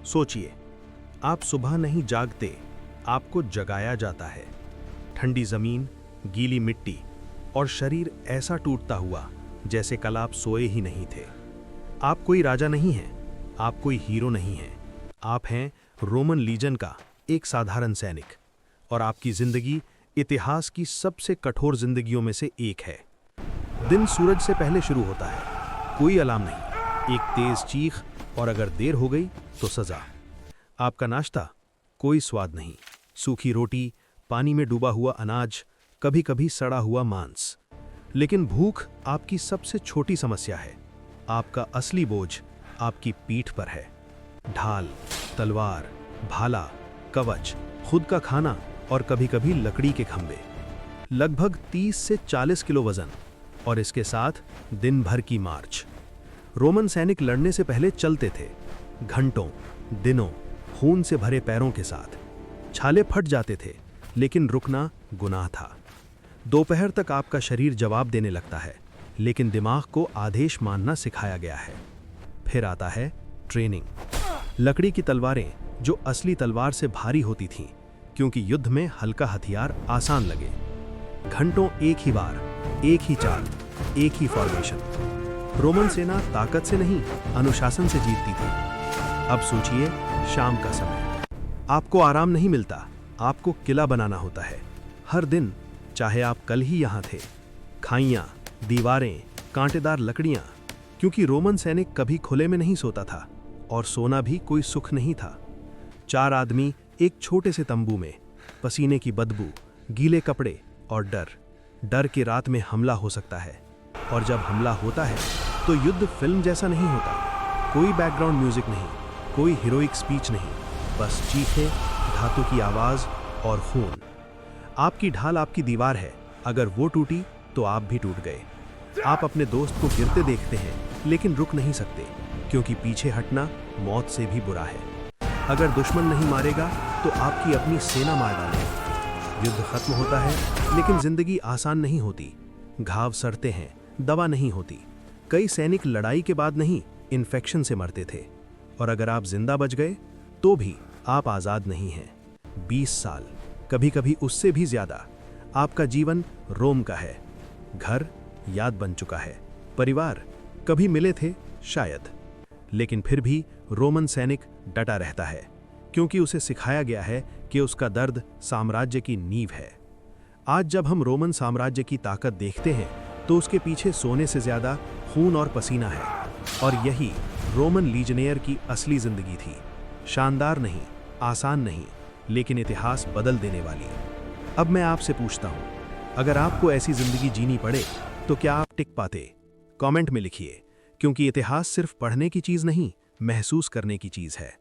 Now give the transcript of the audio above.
सोचिए, आप सुबह नहीं जागते, आपको जगाया जाता है। ठंडी जमीन, गीली मिट्टी और शरीर ऐसा टूटता हुआ जैसे कल आप सोए ही नहीं थे। आप कोई राजा नहीं हैं, आप कोई हीरो नहीं हैं, आप हैं रोमन लीजन का एक साधारण सैनिक। और आपकी जिंदगी इतिहास की सबसे कठोर जिंदगियों में से एक है। दिन सूरज से पहले शुरू होता है, कोई अलार्म नहीं, एक तेज चीख, और अगर देर हो गई तो सजा। आपका नाश्ता, कोई स्वाद नहीं, सूखी रोटी, पानी में डूबा हुआ अनाज, कभी कभी सड़ा हुआ मांस। लेकिन भूख आपकी सबसे छोटी समस्या है। आपका असली बोझ आपकी पीठ पर है। ढाल, तलवार, भाला, कवच, खुद का खाना और कभी कभी लकड़ी के खंभे। लगभग 30 से 40 किलो वजन, और इसके साथ दिन भर की मार्च। रोमन सैनिक लड़ने से पहले चलते थे, घंटों, दिनों, खून से भरे पैरों के साथ। छाले फट जाते थे, लेकिन रुकना गुनाह था। दोपहर तक आपका शरीर जवाब देने लगता है, लेकिन दिमाग को आदेश मानना सिखाया गया है। फिर आता है ट्रेनिंग। लकड़ी की तलवारें जो असली तलवार से भारी होती थीं, क्योंकि युद्ध में हल्का हथियार आसान लगे। घंटों एक ही बार, एक ही चाल, एक ही फॉर्मेशन। रोमन सेना ताकत से नहीं, अनुशासन से जीतती थी। अब सोचिए, शाम का समय, आपको आराम नहीं मिलता, आपको किला बनाना होता है। हर दिन, चाहे आप कल ही यहां थे। खाइयां, दीवारें, कांटेदार लकड़ियां, क्योंकि रोमन सैनिक कभी खुले में नहीं सोता था, और सोना भी कोई सुख नहीं था। 4 आदमी एक छोटे से तंबू में, पसीने की बदबू, गीले कपड़े और डर कि रात में हमला हो सकता है। और जब हमला होता है तो युद्ध फिल्म जैसा नहीं होता। कोई बैकग्राउंड म्यूजिक नहीं, कोई हीरोइक स्पीच नहीं, बस चीखें, धातु की आवाज और खून। आपकी ढाल आपकी दीवार है, अगर वो टूटी तो आप भी टूट गए। आप अपने दोस्त को गिरते देखते हैं, लेकिन रुक नहीं सकते, क्योंकि पीछे हटना मौत से भी बुरा है। अगर दुश्मन नहीं मारेगा तो आपकी अपनी सेना मार डालेगी। युद्ध खत्म होता है, लेकिन जिंदगी आसान नहीं होती। घाव सड़ते हैं, दवा नहीं होती। कई सैनिक लड़ाई के बाद नहीं, इन्फेक्शन से मरते थे। और अगर आप जिंदा बच गए तो भी आप आजाद नहीं हैं। 20 साल, कभी कभी उससे भी ज्यादा, आपका जीवन रोम का है। घर याद बन चुका है, परिवार कभी मिले थे शायद, लेकिन फिर भी रोमन सैनिक डटा रहता है, क्योंकि उसे सिखाया गया है कि उसका दर्द साम्राज्य की नींव है। आज जब हम रोमन साम्राज्य की ताकत देखते हैं तो उसके पीछे सोने से ज्यादा खून और पसीना है। और यही रोमन लीजनेयर की असली जिंदगी थी। शानदार नहीं, आसान नहीं, लेकिन इतिहास बदल देने वाली। अब मैं आपसे पूछता हूं, अगर आपको ऐसी जिंदगी जीनी पड़े तो क्या आप टिक पाते? कमेंट में लिखिए, क्योंकि इतिहास सिर्फ पढ़ने की चीज नहीं, महसूस करने की चीज है।